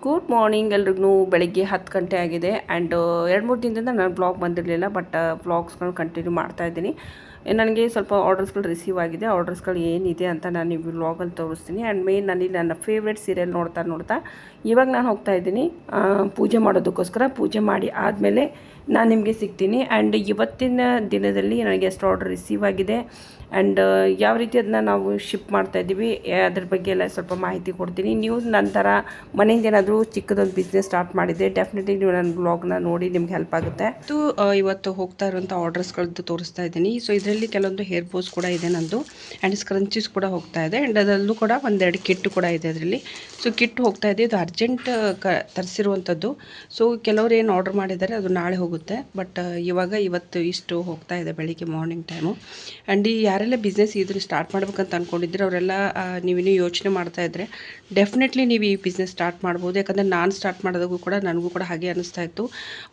Good morning ಎಲ್ರಿಗೂ. ಬೆಳಿಗ್ಗೆ 10 ಗಂಟೆ ಆಗಿದೆ ಆ್ಯಂಡ್ 2-3 ದಿನದಿಂದ ನಾನು ಬ್ಲಾಗ್ ಬಂದಿರಲಿಲ್ಲ, ಬಟ್ ವ್ಲಾಗ್ಸ್ಗಳನ್ನ ಕಂಟಿನ್ಯೂ ಮಾಡ್ತಾಯಿದ್ದೀನಿ. ನನಗೆ ಸ್ವಲ್ಪ ಆರ್ಡರ್ಸ್ಗಳು ರಿಸೀವ್ ಆಗಿದೆ. ಆರ್ಡರ್ಸ್ಗಳು ಏನಿದೆ ಅಂತ ನಾನು ಈ ವ್ಲಾಗಲ್ಲಿ ತೋರಿಸ್ತೀನಿ. ಆ್ಯಂಡ್ ಮೇನ್ ನನಗೆ ನನ್ನ ಫೇವ್ರೆಟ್ ಸೀರಿಯಲ್ ನೋಡ್ತಾ ಇವಾಗ ನಾನು ಹೋಗ್ತಾ ಇದ್ದೀನಿ ಪೂಜೆ ಮಾಡೋದಕ್ಕೋಸ್ಕರ. ಪೂಜೆ ಮಾಡಿ ಆದಮೇಲೆ ನಾನು ನಿಮಗೆ ಸಿಗ್ತೀನಿ. ಆ್ಯಂಡ್ ಇವತ್ತಿನ ದಿನದಲ್ಲಿ ನನಗೆ ಎಷ್ಟು ಆರ್ಡರ್ ರಿಸೀವ್ ಆಗಿದೆ ಆ್ಯಂಡ್ ಯಾವ ರೀತಿ ಅದನ್ನ ನಾವು ಶಿಪ್ ಮಾಡ್ತಾಯಿದ್ದೀವಿ ಅದ್ರ ಬಗ್ಗೆ ಎಲ್ಲ ಸ್ವಲ್ಪ ಮಾಹಿತಿ ಕೊಡ್ತೀನಿ. ನೀವು ನನ್ನ ಥರ ಮನೆಯಿಂದ ಏನಾದರೂ ಚಿಕ್ಕದೊಂದು ಬಿಸ್ನೆಸ್ ಸ್ಟಾರ್ಟ್ ಮಾಡಿದರೆ ಡೆಫಿನೆಟ್ಲಿ ನೀವು ನನ್ನ ಬ್ಲಾಗ್ನ ನೋಡಿ ನಿಮ್ಗೆ ಹೆಲ್ಪ್ ಆಗುತ್ತೆ. ಇವತ್ತು ಹೋಗ್ತಾ ಇರುವಂಥ ಆರ್ಡರ್ಸ್ಗಳದ್ದು ತೋರಿಸ್ತಾ ಇದ್ದೀನಿ. ಸೊ ಇದರಲ್ಲಿ ಕೆಲವೊಂದು ಹೇರ್ ಬೋಸ್ ಕೂಡ ಇದೆ ನಂದು, ಆ್ಯಂಡ್ ಸ್ಕ್ರಂಚೀಸ್ ಕೂಡ ಹೋಗ್ತಾ ಇದೆ, ಆ್ಯಂಡ್ ಅದರಲ್ಲೂ ಕೂಡ ಒಂದೆರಡು ಕಿಟ್ಟು ಕೂಡ ಇದೆ ಅದರಲ್ಲಿ. ಸೊ ಕಿಟ್ಟು ಹೋಗ್ತಾ ಇದೆ. ಇದು ಅರ್ಜೆಂಟ್ ತರಿಸಿರುವಂಥದ್ದು. ಸೊ ಕೆಲವರು ಏನು ಆರ್ಡರ್ ಮಾಡಿದ್ದಾರೆ ಅದು ನಾಳೆ ಹೋಗುತ್ತೆ, ಬಟ್ ಇವತ್ತು ಇಷ್ಟು ಹೋಗ್ತಾ ಇದೆ ಬೆಳಿಗ್ಗೆ ಮಾರ್ನಿಂಗ್ ಟೈಮು. ಆ್ಯಂಡ್ ಯಾರೆಲ್ಲ ಬಿಸ್ನೆಸ್ ಇದ್ರೆ ಸ್ಟಾರ್ಟ್ ಮಾಡ್ಬೇಕಂತ ಅಂದ್ಕೊಂಡಿದ್ರೆ ಅವರೆಲ್ಲ ನೀವಿನ್ನೂ ಯೋಚನೆ ಮಾಡ್ತಾ ಇದ್ದರೆ ಡೆಫಿನೆಟ್ಲಿ ನೀವು ಈ ಬಿಸ್ನೆಸ್ ಸ್ಟಾರ್ಟ್ ಮಾಡ್ಬೋದು. ಯಾಕಂದರೆ ನಾನು ಸ್ಟಾರ್ಟ್ ಮಾಡೋದಕ್ಕೂ ಕೂಡ ನನಗೂ ಕೂಡ ಹಾಗೆ ಅನ್ನಿಸ್ತಾ ಇತ್ತು,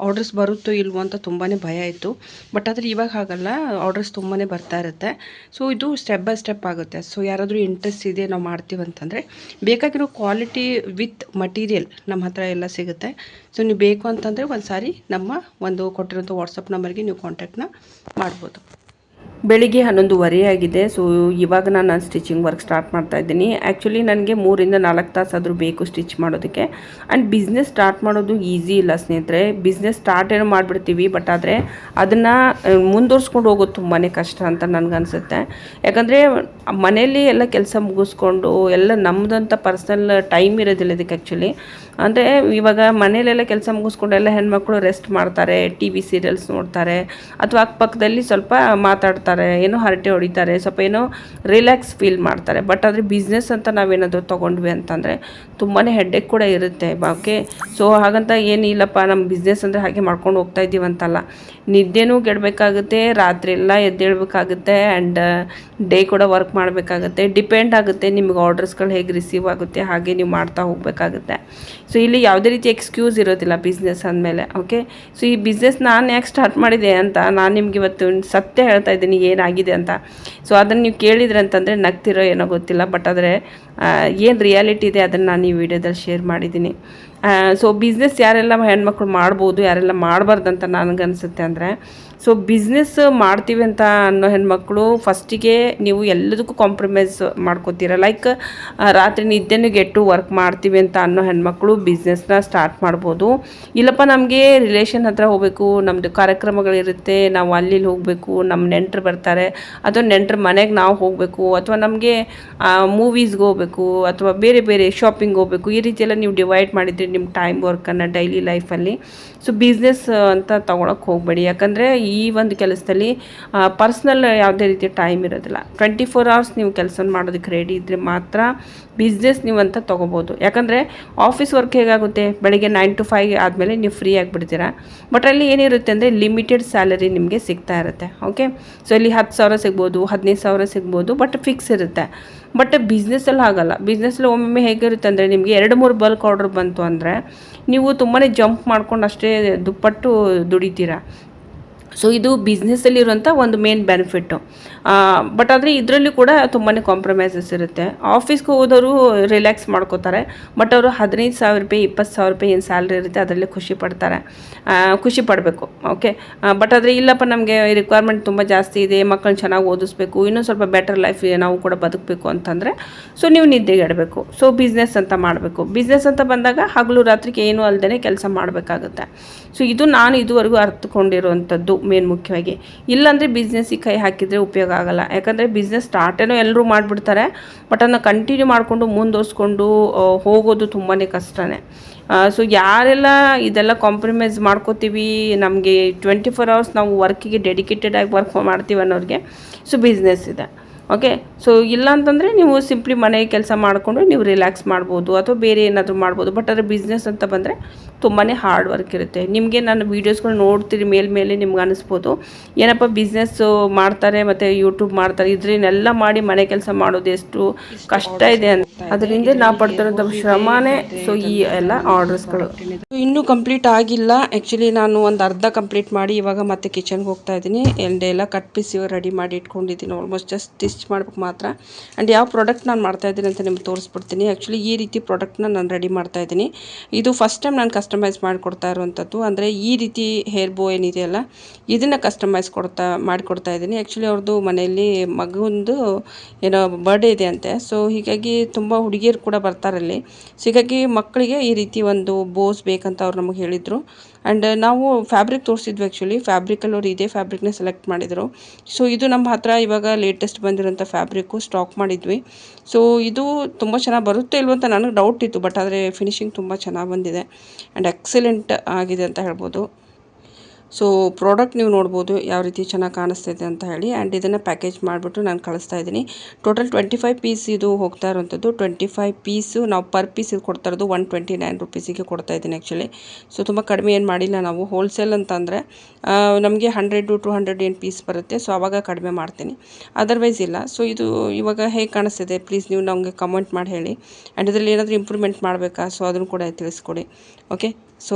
ಆರ್ಡರ್ಸ್ ಬರುತ್ತೋ ಇಲ್ವೋ ಅಂತ ತುಂಬಾ ಭಯ ಇತ್ತು. ಬಟ್ ಆದರೆ ಇವಾಗ ಹಾಗಲ್ಲ, ಆರ್ಡರ್ಸ್ ತುಂಬಾ ಬರ್ತಾ ಇರುತ್ತೆ. ಸೊ ಇದು ಸ್ಟೆಪ್ ಬೈ ಸ್ಟೆಪ್ ಆಗುತ್ತೆ. ಸೊ ಯಾರಾದರೂ ಇಂಟ್ರೆಸ್ಟ್ ಇದೆ ನಾವು ಮಾಡ್ತೀವಿ ಅಂತಂದರೆ ಬೇಕಾಗಿರೋ ಕ್ವಾಲಿಟಿ ವಿತ್ ಮಟೀರಿಯಲ್ ನಮ್ಮ ಹತ್ರ ಎಲ್ಲ ಸಿಗುತ್ತೆ. ಸೊ ನೀವು ಬೇಕು ಅಂತಂದರೆ ಒಂದು ಸಾರಿ ನಮ್ಮ ಒಂದು ಕೊಟ್ಟಿರೋಂಥ ವಾಟ್ಸಪ್ ನಂಬರ್ಗೆ ನೀವು ಕಾಂಟ್ಯಾಕ್ಟ್ನ ಮಾಡ್ಬೋದು. ಬೆಳಿಗ್ಗೆ 11:30 ಆಗಿದೆ. ಸೊ ಇವಾಗ ನಾನು ಸ್ಟಿಚಿಂಗ್ ವರ್ಕ್ ಸ್ಟಾರ್ಟ್ ಮಾಡ್ತಾ ಇದ್ದೀನಿ. ಆ್ಯಕ್ಚುಲಿ ನನಗೆ 3-4 ತಾಸು ಆದರೂ ಬೇಕು ಸ್ಟಿಚ್ ಮಾಡೋದಕ್ಕೆ. ಆ್ಯಂಡ್ ಬಿಸ್ನೆಸ್ ಸ್ಟಾರ್ಟ್ ಮಾಡೋದು ಈಸಿ ಇಲ್ಲ ಸ್ನೇಹಿತರೆ. ಬಿಸ್ನೆಸ್ ಸ್ಟಾರ್ಟ್ ಏನೋ ಮಾಡಿಬಿಡ್ತೀವಿ, ಬಟ್ ಆದರೆ ಅದನ್ನು ಮುಂದುವರ್ಸ್ಕೊಂಡು ಹೋಗೋದು ತುಂಬಾ ಕಷ್ಟ ಅಂತ ನನಗನ್ಸುತ್ತೆ. ಯಾಕಂದರೆ ಮನೆಯಲ್ಲಿ ಎಲ್ಲ ಕೆಲಸ ಮುಗಿಸ್ಕೊಂಡು ಎಲ್ಲ ನಮ್ಮದಂತ ಪರ್ಸ್ನಲ್ ಟೈಮ್ ಇರೋದಿಲ್ಲ ಇದಕ್ಕೆ ಆ್ಯಕ್ಚುಲಿ. ಅಂದರೆ ಇವಾಗ ಮನೆಯಲ್ಲೆಲ್ಲ ಕೆಲಸ ಮುಗಿಸ್ಕೊಂಡು ಎಲ್ಲ ಹೆಣ್ಮಕ್ಳು ರೆಸ್ಟ್ ಮಾಡ್ತಾರೆ, ಟಿ ವಿ ಸೀರಿಯಲ್ಸ್ ನೋಡ್ತಾರೆ, ಅಥವಾ ಅಕ್ಕಪಕ್ಕದಲ್ಲಿ ಸ್ವಲ್ಪ ಮಾತಾಡ್ತಾರೆ, ಏನೋ ಹರಟೆ ಹೊಡಿತಾರೆ, ಸ್ವಲ್ಪ ಏನೋ ರಿಲ್ಯಾಕ್ಸ್ ಫೀಲ್ ಮಾಡ್ತಾರೆ. ಬಟ್ ಆದರೆ ಬಿಸ್ನೆಸ್ ಅಂತ ನಾವೇನಾದರೂ ತೊಗೊಂಡ್ವಿ ಅಂತಂದರೆ ತುಂಬಾ ಹೆಡ್ಡೇಕ್ ಕೂಡ ಇರುತ್ತೆ. ಓಕೆ, ಸೊ ಹಾಗಂತ ಏನಿಲ್ಲಪ್ಪ ನಮ್ಮ ಬಿಸ್ನೆಸ್ ಅಂದರೆ ಹಾಗೆ ಮಾಡ್ಕೊಂಡು ಹೋಗ್ತಾ ಇದ್ದೀವಿ ಅಂತಲ್ಲ. ನಿದ್ದೆನೂ ಗೆಡಬೇಕಾಗುತ್ತೆ, ರಾತ್ರಿ ಎಲ್ಲ ಎದ್ದೇಳಬೇಕಾಗುತ್ತೆ, ಆ್ಯಂಡ್ ಡೇ ಕೂಡ ವರ್ಕ್ ಮಾಡಬೇಕಾಗುತ್ತೆ. ಡಿಪೆಂಡ್ ಆಗುತ್ತೆ ನಿಮಗೆ ಆರ್ಡರ್ಸ್ಗಳು ಹೇಗೆ ರಿಸೀವ್ ಆಗುತ್ತೆ ಹಾಗೆ ನೀವು ಮಾಡ್ತಾ ಹೋಗಬೇಕಾಗುತ್ತೆ. ಸೊ ಇಲ್ಲಿ ಯಾವುದೇ ರೀತಿ ಎಕ್ಸ್ಕ್ಯೂಸ್ ಇರೋದಿಲ್ಲ ಬಿಸ್ನೆಸ್ ಅಂದಮೇಲೆ. ಓಕೆ, ಸೊ ಈ ಬಿಸ್ನೆಸ್ ನಾನು ಯಾಕೆ ಸ್ಟಾರ್ಟ್ ಮಾಡಿದೆ ಅಂತ ನಾನು ನಿಮ್ಗೆ ಇವತ್ತು ಸತ್ಯ ಹೇಳ್ತಾ ಇದ್ದೀನಿ ಏನಾಗಿದೆ ಅಂತ. ಸೊ ಅದನ್ನು ನೀವು ಕೇಳಿದ್ರೆ ಅಂತಂದರೆ ನಗ್ತಿರೋ ಏನೋ ಗೊತ್ತಿಲ್ಲ, ಬಟ್ ಆದರೆ ಏನು ರಿಯಾಲಿಟಿ ಇದೆ ಅದನ್ನು ನಾನು ಈ ವಿಡಿಯೋದಲ್ಲಿ ಶೇರ್ ಮಾಡಿದ್ದೀನಿ. ಸೊ ಬಿಸ್ನೆಸ್ ಯಾರೆಲ್ಲ ಹೆಣ್ಮಕ್ಳು ಮಾಡ್ಬೋದು, ಯಾರೆಲ್ಲ ಮಾಡಬಾರ್ದು ಅಂತ ನನಗನ್ಸುತ್ತೆ ಅಂದರೆ, ಸೊ ಬಿಸ್ನೆಸ್ ಮಾಡ್ತೀವಿ ಅಂತ ಅನ್ನೋ ಹೆಣ್ಮಕ್ಳು ಫಸ್ಟಿಗೆ ನೀವು ಎಲ್ಲದಕ್ಕೂ ಕಾಂಪ್ರಮೈಸ್ ಮಾಡ್ಕೋತೀರ. ಲೈಕ್ ರಾತ್ರಿ ನಿದ್ದೆನೂ ಗೆಟ್ಟು ವರ್ಕ್ ಮಾಡ್ತೀವಿ ಅಂತ ಅನ್ನೋ ಹೆಣ್ಮಕ್ಳು ಬಿಸ್ನೆಸ್ನ ಸ್ಟಾರ್ಟ್ ಮಾಡ್ಬೋದು. ಇಲ್ಲಪ್ಪ ನಮಗೆ ರಿಲೇಷನ್ ಹತ್ರ ಹೋಗಬೇಕು, ನಮ್ಮದು ಕಾರ್ಯಕ್ರಮಗಳಿರುತ್ತೆ, ನಾವು ಅಲ್ಲಿ ಹೋಗಬೇಕು, ನಮ್ಮ ನೆಂಟರು ಬರ್ತಾರೆ, ಅಥವಾ ನೆಂಟರ ಮನೆಗೆ ನಾವು ಹೋಗಬೇಕು, ಅಥವಾ ನಮಗೆ ಮೂವೀಸ್ಗೆ ಹೋಗಬೇಕು, ಅಥವಾ ಬೇರೆ ಬೇರೆ ಶಾಪಿಂಗ್ ಹೋಗಬೇಕು, ಈ ರೀತಿಯೆಲ್ಲ ನೀವು ಡಿವೈಡ್ ಮಾಡಿದರೆ ನಿಮ್ಮ ಟೈಮ್ ವರ್ಕನ್ನು ಡೈಲಿ ಲೈಫಲ್ಲಿ. ಸೊ ಬಿಸ್ನೆಸ್ ಅಂತ ತೊಗೊಳಕ್ಕೆ ಹೋಗಬೇಡಿ. ಯಾಕಂದರೆ ಈ ಒಂದು ಕೆಲಸದಲ್ಲಿ ಪರ್ಸ್ನಲ್ ಯಾವುದೇ ರೀತಿಯ ಟೈಮ್ ಇರೋದಿಲ್ಲ. 24 hours ನೀವು ಕೆಲಸ ಮಾಡೋದಕ್ಕೆ ರೆಡಿ ಇದ್ದರೆ ಮಾತ್ರ ಬಿಸ್ನೆಸ್ ನೀವು ಅಂತ ತೊಗೋಬೋದು. ಯಾಕಂದರೆ ಆಫೀಸ್ ವರ್ಕ್ ಹೇಗಾಗುತ್ತೆ, ಬೆಳಗ್ಗೆ 9 to 5 ಆದಮೇಲೆ ನೀವು ಫ್ರೀ ಆಗಿಬಿಡ್ತೀರಾ. ಬಟ್ ಅಲ್ಲಿ ಏನಿರುತ್ತೆ ಅಂದರೆ ಲಿಮಿಟೆಡ್ ಸ್ಯಾಲರಿ ನಿಮಗೆ ಸಿಗ್ತಾ ಇರುತ್ತೆ. ಓಕೆ, ಸೊ ಇಲ್ಲಿ 10,000 ಸಿಗ್ಬೋದು, 15,000 ಸಿಗ್ಬೋದು, ಬಟ್ ಫಿಕ್ಸ್ ಇರುತ್ತೆ. ಬಟ್ ಬಿಸ್ನೆಸ್ಸಲ್ಲಿ ಆಗಲ್ಲ. ಬಿಸ್ನೆಸ್ಸಲ್ಲಿ ಒಮ್ಮೊಮ್ಮೆ ಹೇಗಿರುತ್ತೆ ಅಂದರೆ ನಿಮಗೆ 2-3 ಬಲ್ಕ್ ಆರ್ಡರ್ ಬಂತು ಅಂದರೆ ನೀವು ತುಂಬಾ ಜಂಪ್ ಮಾಡ್ಕೊಂಡು ಅಷ್ಟೇ ದುಪ್ಪಟ್ಟು ದುಡಿತೀರಾ. ಸೊ ಇದು ಬಿಸ್ನೆಸ್ಸಲ್ಲಿರುವಂಥ ಒಂದು ಮೇನ್ ಬೆನಿಫಿಟ್ಟು. ಬಟ್ ಆದರೆ ಇದರಲ್ಲಿ ಕೂಡ ತುಂಬಾ ಕಾಂಪ್ರಮೈಸಸ್ ಇರುತ್ತೆ. ಆಫೀಸ್ಗೆ ಹೋದವರು ರಿಲ್ಯಾಕ್ಸ್ ಮಾಡ್ಕೋತಾರೆ, ಬಟ್ ಅವರು 15,000 ರೂಪಾಯಿ 20,000 ರೂಪಾಯಿ ಏನು ಸ್ಯಾಲ್ರಿ ಇರುತ್ತೆ ಅದರಲ್ಲಿ ಖುಷಿ ಪಡ್ತಾರೆ, ಖುಷಿ ಪಡಬೇಕು. ಓಕೆ, ಬಟ್ ಆದರೆ ಇಲ್ಲಪ್ಪ ನಮಗೆ ರಿಕ್ವೈರ್ಮೆಂಟ್ ತುಂಬ ಜಾಸ್ತಿ ಇದೆ, ಮಕ್ಕಳನ್ನ ಚೆನ್ನಾಗಿ ಓದಿಸ್ಬೇಕು, ಇನ್ನೂ ಸ್ವಲ್ಪ ಬೆಟರ್ ಲೈಫ್ ನಾವು ಕೂಡ ಬದುಕಬೇಕು ಅಂತಂದರೆ ಸೊ ನೀವು ನಿದ್ದೆಗೆಡಬೇಕು. ಸೊ ಬಿಸ್ನೆಸ್ ಅಂತ ಮಾಡಬೇಕು. ಬಿಸ್ನೆಸ್ ಅಂತ ಬಂದಾಗ ಹಗಲು ರಾತ್ರಿಗೆ ಏನೂ ಅಲ್ಲದೇ ಕೆಲಸ ಮಾಡಬೇಕಾಗುತ್ತೆ. ಸೊ ಇದು ನಾನು ಇದುವರೆಗೂ ಅರ್ಥಕೊಂಡಿರುವಂಥದ್ದು ಮೇನ್ ಮುಖ್ಯವಾಗಿ. ಇಲ್ಲಾಂದರೆ ಬಿಸ್ನೆಸ್ಸಿಗೆ ಕೈ ಹಾಕಿದರೆ ಉಪಯೋಗ ಆಗಲ್ಲ. ಯಾಕಂದರೆ ಬಿಸ್ನೆಸ್ ಸ್ಟಾರ್ಟೇನೋ ಎಲ್ಲರೂ ಮಾಡಿಬಿಡ್ತಾರೆ, ಬಟ್ ಅದನ್ನು ಕಂಟಿನ್ಯೂ ಮಾಡಿಕೊಂಡು ಮುಂದುವರ್ಸ್ಕೊಂಡು ಹೋಗೋದು ತುಂಬಾ ಕಷ್ಟನೇ. ಸೊ ಯಾರೆಲ್ಲ ಇದೆಲ್ಲ ಕಾಂಪ್ರಮೈಸ್ ಮಾಡ್ಕೋತೀವಿ, ನಮಗೆ 24 hours ನಾವು ವರ್ಕಿಗೆ ಡೆಡಿಕೇಟೆಡಾಗಿ ವರ್ಕ್ ಮಾಡ್ತೀವಿ ಅನ್ನೋರಿಗೆ ಸೊ ಬಿಸ್ನೆಸ್ ಇದೆ. ಓಕೆ, ಸೊ ಇಲ್ಲ ಅಂತಂದರೆ ನೀವು ಸಿಂಪ್ಲಿ ಮನೆಗೆ ಕೆಲಸ ಮಾಡಿಕೊಂಡು ನೀವು ರಿಲ್ಯಾಕ್ಸ್ ಮಾಡ್ಬೋದು, ಅಥವಾ ಬೇರೆ ಏನಾದರೂ ಮಾಡ್ಬೋದು. ಬಟ್ ಆದರೆ ಬಿಸ್ನೆಸ್ ಅಂತ ಬಂದರೆ ತುಂಬಾ ಹಾರ್ಡ್ ವರ್ಕ್ ಇರುತ್ತೆ. ನಿಮಗೆ ನನ್ನ ವೀಡಿಯೋಸ್ಗಳು ನೋಡ್ತೀರಿ ಮೇಲೆ ನಿಮ್ಗೆ ಅನಿಸ್ಬೋದು ಏನಪ್ಪ ಬಿಸ್ನೆಸ್ಸು ಮಾಡ್ತಾರೆ ಮತ್ತು ಯೂಟ್ಯೂಬ್ ಮಾಡ್ತಾರೆ ಇದನ್ನೆಲ್ಲ ಮಾಡಿ ಮನೆ ಕೆಲಸ ಮಾಡೋದು ಎಷ್ಟು ಕಷ್ಟ ಇದೆ ಅಂತ. ಅದರಿಂದ ನಾವು ಪಡ್ತಿರೋಂಥ ಶ್ರಮನೇ ಸೊ ಈ ಎಲ್ಲ ಆರ್ಡರ್ಸ್ಗಳು. ಇನ್ನೂ ಕಂಪ್ಲೀಟ್ ಆಗಿಲ್ಲ. ಆ್ಯಕ್ಚುಲಿ ನಾನು ಒಂದು ಅರ್ಧ ಕಂಪ್ಲೀಟ್ ಮಾಡಿ ಇವಾಗ ಮತ್ತೆ ಕಿಚನ್ಗೆ ಹೋಗ್ತಾ ಇದ್ದೀನಿ. ಎಲ್ಲ ಕಟ್ ಪೀಸ್ ಇವಾಗ ರೆಡಿ ಮಾಡಿ ಇಟ್ಕೊಂಡಿದ್ದೀನಿ. ಆಲ್ಮೋಸ್ಟ್ ಜಸ್ಟ್ ಸ್ಟಿಚ್ ಮಾಡ್ಬೇಕು ಮಾತ್ರ. ಆ್ಯಂಡ್ ಯಾವ ಪ್ರಾಡಕ್ಟ್ ನಾನು ಮಾಡ್ತಾ ಇದ್ದೀನಿ ಅಂತ ನಿಮ್ಗೆ ತೋರಿಸ್ಬಿಡ್ತೀನಿ. ಆ್ಯಕ್ಚುಲಿ ಈ ರೀತಿ ಪ್ರಾಡಕ್ಟ್ನ ನಾನು ರೆಡಿ ಮಾಡ್ತಾ ಇದ್ದೀನಿ. ಇದು ಫಸ್ಟ್ ಟೈಮ್ ನಾನು ಕಸ್ಟಮೈಸ್ ಮಾಡಿಕೊಡ್ತಾ ಇರುವಂಥದ್ದು. ಅಂದರೆ ಈ ರೀತಿ ಹೇರ್ ಬೋ ಏನಿದೆಯಲ್ಲ ಇದನ್ನು ಕಸ್ಟಮೈಸ್ ಮಾಡಿಕೊಡ್ತಾ ಇದ್ದೀನಿ. ಆ್ಯಕ್ಚುಲಿ ಅವ್ರದ್ದು ಮನೆಯಲ್ಲಿ ಮಗುಂದು ಏನೋ ಬರ್ಡೇ ಇದೆ ಅಂತೆ. ಸೊ ಹೀಗಾಗಿ ತುಂಬ ಹುಡುಗಿಯರು ಕೂಡ ಬರ್ತಾರಲ್ಲಿ. ಸೊ ಹೀಗಾಗಿ ಮಕ್ಕಳಿಗೆ ಈ ರೀತಿ ಒಂದು ಬೋಸ್ ಬೇಕಂತ ಅವ್ರು ನಮಗೆ ಹೇಳಿದರು. ಆ್ಯಂಡ್ ನಾವು ಫ್ಯಾಬ್ರಿಕ್ ತೋರಿಸಿದ್ವಿ. ಆ್ಯಕ್ಚುಲಿ ಫ್ಯಾಬ್ರಿಕಲ್ಲಿ ಅವ್ರು ಇದೇ ಫ್ಯಾಬ್ರಿಕ್ನ ಸೆಲೆಕ್ಟ್ ಮಾಡಿದರು. ಸೊ ಇದು ನಮ್ಮ ಹತ್ರ ಇವಾಗ ಲೇಟೆಸ್ಟ್ ಬಂದಿರೋಂಥ ಫ್ಯಾಬ್ರಿಕ್ಕು ಸ್ಟಾಕ್ ಮಾಡಿದ್ವಿ. ಸೊ ಇದು ತುಂಬ ಚೆನ್ನಾಗಿ ಬರುತ್ತೆ ಇಲ್ವ ಅಂತ ನನಗೆ ಡೌಟ್ ಇತ್ತು. ಬಟ್ ಆದರೆ ಫಿನಿಶಿಂಗ್ ತುಂಬ ಚೆನ್ನಾಗಿ ಬಂದಿದೆ ಆ್ಯಂಡ್ ಎಕ್ಸಲೆಂಟ್ ಆಗಿದೆ ಅಂತ ಹೇಳ್ಬೋದು. ಸೊ ಪ್ರಾಡಕ್ಟ್ ನೀವು ನೋಡ್ಬೋದು ಯಾವ ರೀತಿ ಚೆನ್ನಾಗಿ ಕಾಣಿಸ್ತಿದೆ ಅಂತ ಹೇಳಿ. ಆ್ಯಂಡ್ ಇದನ್ನು ಪ್ಯಾಕೇಜ್ ಮಾಡಿಬಿಟ್ಟು ನಾನು ಕಳಿಸ್ತಾ ಇದ್ದೀನಿ. ಟೋಟಲ್ 25 ಪೀಸ್ ಇದು ಹೋಗ್ತಾ ಇರೋವಂಥದ್ದು. 25 ಪೀಸು ನಾವು ಪರ್ ಪೀಸ್ ಇದು ಕೊಡ್ತಾ ಇರೋದು 129 ರುಪೀಸಿಗೆ ಕೊಡ್ತಾ ಇದ್ದೀನಿ ಆ್ಯಕ್ಚುಲಿ. ಸೊ ತುಂಬ ಕಡಿಮೆ ಏನು ಮಾಡಿಲ್ಲ ನಾವು. ಹೋಲ್ಸೇಲ್ ಅಂತಂದರೆ ನಮಗೆ 100 to 200 ಏನು ಪೀಸ್ ಬರುತ್ತೆ. ಸೊ ಆವಾಗ ಕಡಿಮೆ ಮಾಡ್ತೀನಿ, ಅದರ್ವೈಸ್ ಇಲ್ಲ. ಸೊ ಇದು ಇವಾಗ ಹೇಗೆ ಕಾಣಿಸ್ತಿದೆ ಪ್ಲೀಸ್ ನೀವು ನಮಗೆ ಕಮೆಂಟ್ ಮಾಡಿ ಹೇಳಿ. ಆ್ಯಂಡ್ ಇದರಲ್ಲಿ ಏನಾದರೂ ಇಂಪ್ರೂವ್ಮೆಂಟ್ ಮಾಡಬೇಕಾ ಸೊ ಅದನ್ನು ಕೂಡ ತಿಳಿಸ್ಕೊಡಿ. ಓಕೆ, ಸೊ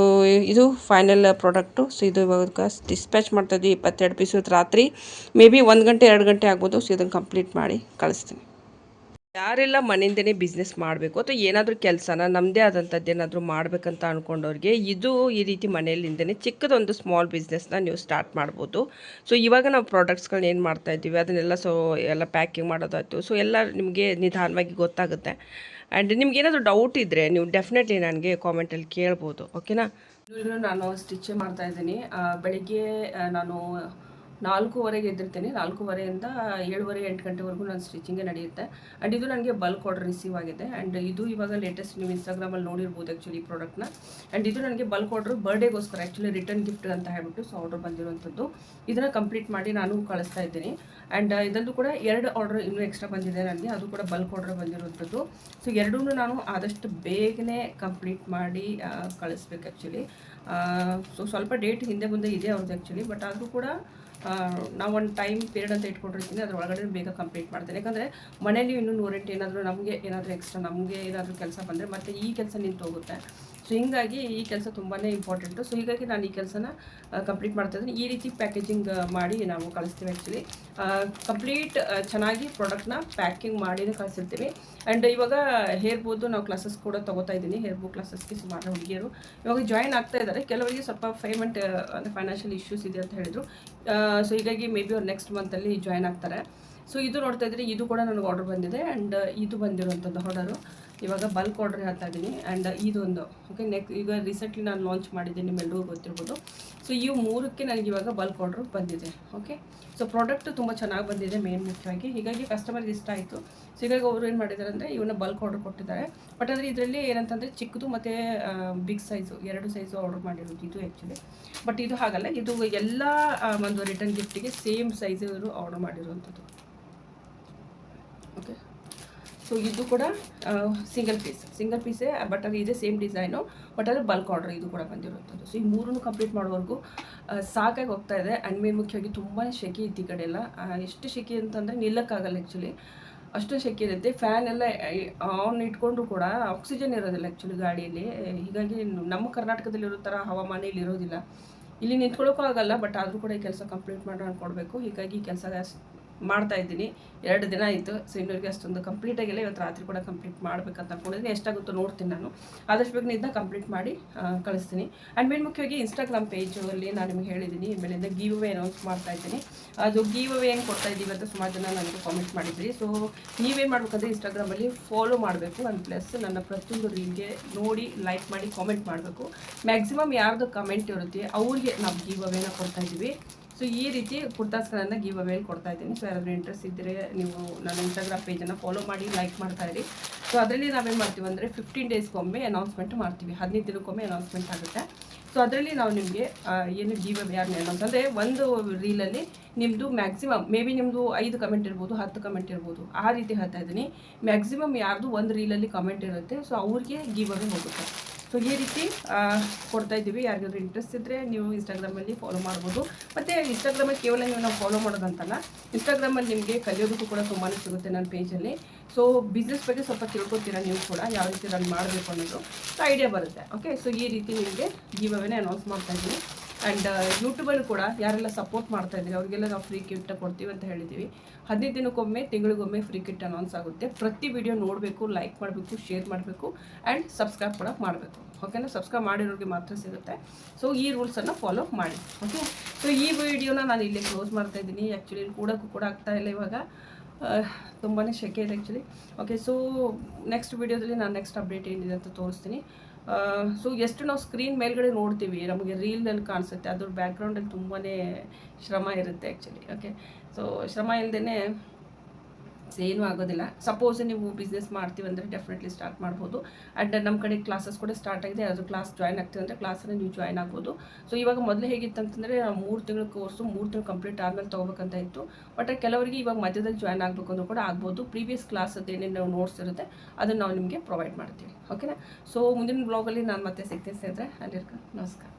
ಇದು ಫೈನಲ್ ಪ್ರಾಡಕ್ಟು. ಸೊ ಇದು ಇವಾಗ ಡಿಸ್ಪ್ಯಾಚ್ ಮಾಡ್ತಾಯಿದ್ವಿ. 22 ಪೀಸ್ ರಾತ್ರಿ ಮೇ ಬಿ 1 ಗಂಟೆ 2 ಗಂಟೆ ಆಗ್ಬೋದು. ಸೊ ಇದನ್ನು ಕಂಪ್ಲೀಟ್ ಮಾಡಿ ಕಳಿಸ್ತೀನಿ. ಯಾರೆಲ್ಲ ಮನೆಯಿಂದನೇ ಬಿಸ್ನೆಸ್ ಮಾಡಬೇಕು ಅಥವಾ ಏನಾದರೂ ಕೆಲಸನ ನಮ್ಮದೇ ಆದಂಥದ್ದು ಏನಾದರೂ ಮಾಡಬೇಕಂತ ಅಂದ್ಕೊಂಡವ್ರಿಗೆ ಇದು ಈ ರೀತಿ ಮನೆಯಲ್ಲಿಂದನೇ ಚಿಕ್ಕದೊಂದು ಸ್ಮಾಲ್ ಬಿಸ್ನೆಸ್ನ ನೀವು ಸ್ಟಾರ್ಟ್ ಮಾಡ್ಬೋದು. ಸೊ ಇವಾಗ ನಾವು ಪ್ರಾಡಕ್ಟ್ಸ್ಗಳನ್ನ ಏನು ಮಾಡ್ತಾಯಿದ್ದೀವಿ ಅದನ್ನೆಲ್ಲ ಎಲ್ಲ ಪ್ಯಾಕಿಂಗ್ ಮಾಡೋದಾಯ್ತು. ಸೊ ಎಲ್ಲ ನಿಮಗೆ ನಿಧಾನವಾಗಿ ಗೊತ್ತಾಗುತ್ತೆ. ಆ್ಯಂಡ್ ನಿಮ್ಗೆ ಏನಾದರೂ ಡೌಟ್ ಇದ್ದರೆ ನೀವು ಡೆಫಿನೆಟ್ಲಿ ನನಗೆ ಕಾಮೆಂಟಲ್ಲಿ ಕೇಳ್ಬೋದು. ಓಕೆನಾ. ನಾನು ಸ್ಟಿಚ್ ಮಾಡ್ತಾಯಿದ್ದೀನಿ. ಬೆಳಿಗ್ಗೆ ನಾನು 4:15ಗೆ ಎದ್ದಿರ್ತೀನಿ. 4:15ಯಿಂದ 7:30 8 ಗಂಟೆವರೆಗೂ ನಾನು ಸ್ಟಿಚಿಂಗೇ ನಡೆಯುತ್ತೆ. ಆ್ಯಂಡ್ ಇದು ನನಗೆ ಬಲ್ಕ್ ಆರ್ಡರ್ ರಿಸೀವ್ ಆಗಿದೆ. ಆ್ಯಂಡ್ ಇದು ಇವಾಗ ಲೇಟೆಸ್ಟ್ ನೀವು ಇನ್ಸ್ಟಾಗ್ರಾಮಲ್ಲಿ ನೋಡಿರ್ಬೋದು ಆ್ಯಕ್ಚುಲಿ ಈ ಪ್ರಾಡಕ್ಟ್ನ. ಆ್ಯಂಡ್ ಇದು ನನಗೆ ಬಲ್ಕ್ ಆರ್ಡ್ರು ಬರ್ಡೇಗೋಸ್ಕರ ಆ್ಯಕ್ಚುಲಿ ರಿಟರ್ನ್ ಗಿಫ್ಟ್ ಅಂತ ಹೇಳ್ಬಿಟ್ಟು ಸೊ ಆರ್ಡರ್ ಬಂದಿರುವಂಥದ್ದು. ಇದನ್ನು ಕಂಪ್ಲೀಟ್ ಮಾಡಿ ನಾನು ಕಳಿಸ್ತಾ ಇದ್ದೀನಿ. ಆ್ಯಂಡ್ ಇದರಲ್ಲೂ ಕೂಡ 2 ಆರ್ಡರ್ ಇನ್ನೂ ಎಕ್ಸ್ಟ್ರಾ ಬಂದಿದೆ ನನಗೆ. ಅದು ಕೂಡ ಬಲ್ಕ್ ಆರ್ಡರ್ ಬಂದಿರುವಂಥದ್ದು. ಸೊ ಎರಡೂ ನಾನು ಆದಷ್ಟು ಬೇಗನೆ ಕಂಪ್ಲೀಟ್ ಮಾಡಿ ಕಳಿಸ್ಬೇಕು ಆ್ಯಕ್ಚುಲಿ. ಸೊ ಸ್ವಲ್ಪ ಡೇಟ್ ಹಿಂದೆ ಮುಂದೆ ಇದೆ ಅವ್ರದ್ದು ಆ್ಯಕ್ಚುಲಿ. ಬಟ್ ಆದರೂ ಕೂಡ ನಾವು ಒಂದು ಟೈಮ್ ಪೀರಿಯಡ್ ಅಂತ ಇಟ್ಕೊಂಡಿರ್ತೀನಿ. ಅದ್ರ ಒಳಗಡೆ ಬೇಗ ಕಂಪ್ಲೀಟ್ ಮಾಡ್ತೇನೆ. ಯಾಕಂದರೆ ಮನೇಲಿ ಇನ್ನೂ 108 ಏನಾದರೂ ನಮಗೆ ಏನಾದರೂ ಎಕ್ಸ್ಟ್ರಾ ನಮಗೆ ಏನಾದರೂ ಕೆಲಸ ಬಂದರೆ ಮತ್ತು ಈ ಕೆಲಸ ನಿಂತು ಹೋಗುತ್ತೆ. ಸೊ ಹೀಗಾಗಿ ಈ ಕೆಲಸ ತುಂಬಾ ಇಂಪಾರ್ಟೆಂಟು. ಸೊ ಹೀಗಾಗಿ ನಾನು ಈ ಕೆಲಸನ ಕಂಪ್ಲೀಟ್ ಮಾಡ್ತಾಯಿದ್ದೀನಿ. ಈ ರೀತಿ ಪ್ಯಾಕೇಜಿಂಗ್ ಮಾಡಿ ನಾವು ಕಳಿಸ್ತೀವಿ ಆ್ಯಕ್ಚುಲಿ. ಕಂಪ್ಲೀಟ್ ಚೆನ್ನಾಗಿ ಪ್ರಾಡಕ್ಟ್ನ ಪ್ಯಾಕಿಂಗ್ ಮಾಡಿನೇ ಕಳಿಸಿರ್ತೀವಿ. ಆ್ಯಂಡ್ ಇವಾಗ ಹೇರ್ ಬೋದು ನಾವು ಕ್ಲಾಸಸ್ ಕೂಡ ತೊಗೋತಾ ಇದ್ದೀನಿ. ಹೇರ್ ಬೋ ಕ್ಲಾಸಸ್ಗೆ ಸುಮಾರು ಹುಡುಗಿಯರು ಇವಾಗ ಜಾಯಿನ್ ಆಗ್ತಾ ಇದ್ದಾರೆ. ಕೆಲವರಿಗೆ ಸ್ವಲ್ಪ ಪೇಮೆಂಟ್ ಅಂದರೆ ಫೈನಾನ್ಷಿಯಲ್ ಇಶ್ಯೂಸ್ ಇದೆ ಅಂತ ಹೇಳಿದರು. ಸೊ ಹೀಗಾಗಿ ಮೇ ಬಿ ಅವ್ರು ನೆಕ್ಸ್ಟ್ ಮಂತಲ್ಲಿ ಜಾಯಿನ್ ಆಗ್ತಾರೆ. ಸೊ ಇದು ನೋಡ್ತಾ ಇದ್ದರೆ ಇದು ಕೂಡ ನನಗೆ ಆರ್ಡರ್ ಬಂದಿದೆ. ಆ್ಯಂಡ್ ಇದು ಬಂದಿರುವಂಥದ್ದು ಆರ್ಡರು ಇವಾಗ ಬಲ್ಕ್ ಆರ್ಡರ್ ಹೇಳ್ತಾ ಇದ್ದೀನಿ. ಆ್ಯಂಡ್ ಇದೊಂದು ಓಕೆ ಈಗ ರೀಸೆಂಟ್ಲಿ ನಾನು ಲಾಂಚ್ ಮಾಡಿದ್ದೀನಿ, ನಿಮ್ಮೆಲ್ಲರಿಗೂ ಗೊತ್ತಿರ್ಬೋದು. ಸೊ ಇವು 3ಕ್ಕೆ ನನಗೆ ಇವಾಗ ಬಲ್ಕ್ ಆರ್ಡರ್ ಬಂದಿದೆ. ಓಕೆ, ಸೊ ಪ್ರಾಡಕ್ಟು ತುಂಬ ಚೆನ್ನಾಗಿ ಬಂದಿದೆ ಮೇನ್ ಮುಖ್ಯವಾಗಿ. ಹೀಗಾಗಿ ಕಸ್ಟಮರ್ಗೆ ಇಷ್ಟ ಆಯಿತು. ಸೊ ಹೀಗಾಗಿ ಅವರು ಏನು ಮಾಡಿದ್ದಾರೆ ಅಂದರೆ ಇವನ್ನ ಬಲ್ಕ್ ಆರ್ಡರ್ ಕೊಟ್ಟಿದ್ದಾರೆ. ಬಟ್ ಆದರೆ ಇದರಲ್ಲಿ ಏನಂತಂದರೆ ಚಿಕ್ಕದು ಮತ್ತು ಬಿಗ್ ಸೈಜು 2 ಸೈಜು ಆರ್ಡರ್ ಮಾಡಿರೋದು ಇದು ಆ್ಯಕ್ಚುಲಿ. ಬಟ್ ಇದು ಹಾಗಲ್ಲ, ಇದು ಎಲ್ಲ ಒಂದು ರಿಟರ್ನ್ ಗಿಫ್ಟಿಗೆ ಸೇಮ್ ಸೈಜ್ ಇವರು ಆರ್ಡರ್ ಮಾಡಿರುವಂಥದ್ದು. ಓಕೆ, ಸೊ ಇದು ಕೂಡ ಸಿಂಗಲ್ ಪೀಸೇ. ಬಟ್ ಅದು ಇದೆ ಸೇಮ್ ಡಿಸೈನು. ಬಟ್ ಅದು ಬಲ್ಕ್ ಆರ್ಡರ್ ಇದು ಕೂಡ ಬಂದಿರುವಂಥದ್ದು. ಸೊ ಈ 3 ಕಂಪ್ಲೀಟ್ ಮಾಡೋವರೆಗೂ ಸಾಕಾಗಿ ಹೋಗ್ತಾ ಇದೆ. ಆ್ಯಂಡ್ ಮೇನ್ ಮುಖ್ಯವಾಗಿ ತುಂಬಾ ಶೆಕೆ ಇತ್ತು ಈ ಕಡೆ ಎಲ್ಲ. ಎಷ್ಟು ಶೆಕೆ ಅಂತಂದರೆ ನಿಲ್ಲಕ್ಕಾಗಲ್ಲ ಆ್ಯಕ್ಚುಲಿ, ಅಷ್ಟು ಶೆಕೆ ಇರುತ್ತೆ. ಫ್ಯಾನ್ ಎಲ್ಲ ಆನ್ ಇಟ್ಕೊಂಡ್ರು ಕೂಡ ಆಕ್ಸಿಜನ್ ಇರೋದಿಲ್ಲ ಆ್ಯಕ್ಚುಲಿ ಗಾಡಿಯಲ್ಲಿ. ಹೀಗಾಗಿ ನಮ್ಮ ಕರ್ನಾಟಕದಲ್ಲಿರೋ ಥರ ಹವಾಮಾನ ಇಲ್ಲಿ ಇರೋದಿಲ್ಲ. ಇಲ್ಲಿ ನಿಂತ್ಕೊಳ್ಳೋಕ್ಕೂ ಆಗಲ್ಲ. ಬಟ್ ಆದರೂ ಕೂಡ ಈ ಕೆಲಸ ಕಂಪ್ಲೀಟ್ ಮಾಡಿ ಕೊಡಬೇಕು. ಹೀಗಾಗಿ ಈ ಕೆಲಸ ಮಾಡ್ತಾ ಇದ್ದೀನಿ. 2 ದಿನ ಆಯಿತು. ಸೊ ಇನ್ನೂರಿಗೆ ಅಷ್ಟೊಂದು ಕಂಪ್ಲೀಟ್ ಆಗಿಲ್ಲ. ಇವತ್ತು ರಾತ್ರಿ ಕೂಡ ಕಂಪ್ಲೀಟ್ ಮಾಡಬೇಕಂತ ಅಂದ್ಕೊಂಡಿದ್ದೀನಿ. ಎಷ್ಟಾಗುತ್ತೋ ನೋಡ್ತೀನಿ ನಾನು. ಆದಷ್ಟು ಬೇಗ ಇದನ್ನ ಕಂಪ್ಲೀಟ್ ಮಾಡಿ ಕಳಿಸ್ತೀನಿ. ಆ್ಯಂಡ್ ಮೇನ್ ಮುಖ್ಯವಾಗಿ ಇನ್ಸ್ಟಾಗ್ರಾಮ್ ಪೇಜಲ್ಲಿ ನಾನು ನಿಮಗೆ ಹೇಳಿದ್ದೀನಿ, ಇನ್ಮೇಲಿಂದ ಗಿವ್ ಅವೇ ಅನೌನ್ಸ್ ಮಾಡ್ತಾ ಇದ್ದೀನಿ. ಅದು ಗಿವ್ ಅವೇ ಹೆಂಗೆ ಕೊಡ್ತಾ ಇದ್ದೀವಿ ಅಂತ ಸುಮಾರು ಜನ ನನಗೆ ಕಾಮೆಂಟ್ ಮಾಡಿದ್ರಿ. ಸೊ ನೀವೇನು ಮಾಡಬೇಕಂದ್ರೆ ಇನ್ಸ್ಟಾಗ್ರಾಮಲ್ಲಿ ಫಾಲೋ ಮಾಡಬೇಕು. ಆ್ಯಂಡ್ ಪ್ಲಸ್ ನನ್ನ ಪ್ರತಿಯೊಂದು ರೀಲ್ಗೆ ನೋಡಿ ಲೈಕ್ ಮಾಡಿ ಕಾಮೆಂಟ್ ಮಾಡಬೇಕು. ಮ್ಯಾಕ್ಸಿಮಮ್ ಯಾರ್ದು ಕಮೆಂಟ್ ಇರುತ್ತೆ ಅವ್ರಿಗೆ ನಾವು ಗಿವ್ ಅವೇನ ಕೊಡ್ತಾ ಇದ್ದೀವಿ. ಸೊ ಈ ರೀತಿ ಕುರ್ತಾಸ್ಗಳನ್ನು ಗಿವ್ ಅವೇಲಿ ಕೊಡ್ತಾ ಇದ್ದೀನಿ. ಸೊ ಯಾರಾದರೂ ಇಂಟ್ರೆಸ್ಟ್ ಇದ್ದರೆ ನೀವು ನನ್ನ ಇನ್ಸ್ಟಾಗ್ರಾಮ್ ಪೇಜನ್ನು ಫಾಲೋ ಮಾಡಿ ಲೈಕ್ ಮಾಡ್ತಾಯಿರಿ. ಸೊ ಅದರಲ್ಲಿ ನಾವೇನು ಮಾಡ್ತೀವಿ ಅಂದರೆ 15 ಡೇಸ್ಗೊಮ್ಮೆ ಅನೌನ್ಸ್ಮೆಂಟ್ ಮಾಡ್ತೀವಿ. 15 ದಿನಕ್ಕೊಮ್ಮೆ ಅನೌನ್ಸ್ಮೆಂಟ್ ಆಗುತ್ತೆ. ಸೊ ಅದರಲ್ಲಿ ನಾವು ನಿಮಗೆ ಏನು ಗಿವ್ ಅವೇ ಯಾರು ಅಂತಂದರೆ ಒಂದು ರೀಲಲ್ಲಿ ನಿಮ್ಮದು ಮ್ಯಾಕ್ಸಿಮಮ್ ಮೇ ಬಿ ನಿಮ್ಮದು 5 ಕಮೆಂಟ್ ಇರ್ಬೋದು, 10 ಕಮೆಂಟ್ ಇರ್ಬೋದು. ಆ ರೀತಿ ಹೇಳ್ತಾ ಇದ್ದೀನಿ. ಮ್ಯಾಕ್ಸಿಮಮ್ ಯಾರ್ದು ಒಂದು ರೀಲಲ್ಲಿ ಕಮೆಂಟ್ ಇರುತ್ತೆ. ಸೊ ಅವ್ರಿಗೆ ಗಿವ್ ಅವೇ ಹೋಗುತ್ತೆ. ಸೊ ಈ ರೀತಿ ಕೊಡ್ತಾ ಇದ್ದೀವಿ. ಯಾರಿಗಾದ್ರೂ ಇಂಟ್ರೆಸ್ಟ್ ಇದ್ದರೆ ನೀವು ಇನ್ಸ್ಟಾಗ್ರಾಮಲ್ಲಿ ಫಾಲೋ ಮಾಡ್ಬೋದು. ಮತ್ತು ಇನ್ಸ್ಟಾಗ್ರಾಮಲ್ಲಿ ಕೇವಲ ನೀವು ನಾವು ಫಾಲೋ ಮಾಡೋದಂತಲ್ಲ, ಇನ್ಸ್ಟಾಗ್ರಾಮಲ್ಲಿ ನಿಮಗೆ ಕಲಿಯೋದಕ್ಕೂ ಕೂಡ ತುಂಬಾ ಸಿಗುತ್ತೆ ನನ್ನ ಪೇಜಲ್ಲಿ. ಸೊ ಬಿಸ್ನೆಸ್ ಬಗ್ಗೆ ಸ್ವಲ್ಪ ತಿಳ್ಕೊತೀರಾ ನೀವು ಕೂಡ, ಯಾವ ರೀತಿ ರನ್ ಮಾಡಬೇಕು ಅನ್ನೋದು ಐಡಿಯಾ ಬರುತ್ತೆ. ಓಕೆ, ಸೊ ಈ ರೀತಿ ನಿಮಗೆ ಗಿವ್ ಅವೇನೇ ಅನೌನ್ಸ್ ಮಾಡ್ತಾ ಇದ್ದೀನಿ. ಆ್ಯಂಡ್ ಯೂಟ್ಯೂಬಲ್ಲೂ ಕೂಡ ಯಾರೆಲ್ಲ ಸಪೋರ್ಟ್ ಮಾಡ್ತಾ ಇದ್ದೀರಿ ಅವರಿಗೆಲ್ಲ ನಾವು ಫ್ರೀ ಕಿಟ್ ಕೊಡ್ತೀವಿ ಅಂತ ಹೇಳಿದ್ದೀವಿ. 15 ದಿನಕ್ಕೊಮ್ಮೆ, ತಿಂಗಳಿಗೊಮ್ಮೆ ಫ್ರೀ ಕಿಟ್ ಅನೌನ್ಸ್ ಆಗುತ್ತೆ. ಪ್ರತಿ ವಿಡಿಯೋ ನೋಡಬೇಕು, ಲೈಕ್ ಮಾಡಬೇಕು, ಶೇರ್ ಮಾಡಬೇಕು ಆ್ಯಂಡ್ ಸಬ್ಸ್ಕ್ರೈಬ್ ಕೂಡ ಮಾಡಬೇಕು. ಓಕೆನಾ, ಸಬ್ಸ್ಕ್ರೈಬ್ ಮಾಡಿರೋರಿಗೆ ಮಾತ್ರ ಸಿಗುತ್ತೆ. ಸೊ ಈ ರೂಲ್ಸನ್ನು ಫಾಲೋ ಮಾಡಿ. ಓಕೆ, ಸೊ ಈ ವಿಡಿಯೋನ ನಾನು ಇಲ್ಲಿ ಕ್ಲೋಸ್ ಮಾಡ್ತಾ ಇದ್ದೀನಿ. ಆ್ಯಕ್ಚುಲಿ ಕೂಡೋಕ್ಕೂ ಕೂಡ ಆಗ್ತಾಯಿಲ್ಲ ಇವಾಗ, ತುಂಬಾ ಶೆಕೆ ಇದೆ ಆ್ಯಕ್ಚುಲಿ. ಓಕೆ, ಸೊ ನೆಕ್ಸ್ಟ್ ವಿಡಿಯೋದಲ್ಲಿ ನಾನು ನೆಕ್ಸ್ಟ್ ಅಪ್ಡೇಟ್ ಏನಿದೆ ಅಂತ ತೋರಿಸ್ತೀನಿ. ಸೊ ಎಷ್ಟು ನಾವು ಸ್ಕ್ರೀನ್ ಮೇಲ್ಗಡೆ ನೋಡ್ತೀವಿ, ನಮಗೆ ರೀಲ್ನಲ್ಲಿ ಕಾಣಿಸುತ್ತೆ, ಅದ್ರ ಬ್ಯಾಕ್ಗ್ರೌಂಡಲ್ಲಿ ತುಂಬಾ ಶ್ರಮ ಇರುತ್ತೆ ಆ್ಯಕ್ಚುಲಿ. ಓಕೆ, ಸೊ ಶ್ರಮ ಇಲ್ಲದೇ ಏನೂ ಆಗೋದಿಲ್ಲ. ಸಪೋಸ್ ನೀವು ಬಿಸ್ನೆಸ್ ಮಾಡ್ತೀವಿ ಅಂದರೆ ಡೆಫಿನೆಟ್ಲಿ ಸ್ಟಾರ್ಟ್ ಮಾಡ್ಬೋದು. ಆ್ಯಂಡ್ ನಮ್ಮ ಕಡೆ ಕ್ಲಾಸಸ್ ಕೂಡ ಸ್ಟಾರ್ಟ್ ಆಗಿದೆ. ಅದು ಕ್ಲಾಸ್ ಜಾಯ್ನ್ ಆಗ್ತೀವಿ ಅಂದರೆ ಕ್ಲಾಸನ್ನು ನೀವು ಜಾಯ್ನ್ ಆಗ್ಬೋದು. ಸೊ ಇವಾಗ ಮೊದಲು ಹೇಗಿತ್ತು ಅಂತಂದರೆ 3 ತಿಂಗಳ ಕೋರ್ಸು 3 ತಿಂಗಳು ಕಂಪ್ಲೀಟ್ ಆದಮೇಲೆ ತೊಗೋಬೇಕಂತ ಇತ್ತು. ಬಟ್ ಕೆಲವರಿಗೆ ಇವಾಗ ಮಧ್ಯದಲ್ಲಿ ಜಾಯ್ನ್ ಆಗಬೇಕು ಅಂದರೂ ಕೂಡ ಆಗ್ಬೋದು. ಪ್ರೀವಿಯಸ್ ಕ್ಲಾಸದ್ದು ಏನೇನು ನೋಟ್ಸ್ ಇರುತ್ತೆ ಅದನ್ನು ನಾವು ನಿಮಗೆ ಪ್ರೊವೈಡ್ ಮಾಡ್ತೀವಿ. ಓಕೆನಾ, ಸೊ ಮುಂದಿನ ಬ್ಲಾಗಲ್ಲಿ ನಾನು ಮತ್ತೆ ಸಿಗ್ತೀನಿ ಸ್ನೇಹಿತರೆ. ಅಲ್ಲಿರ್ಕ ನಮಸ್ಕಾರ.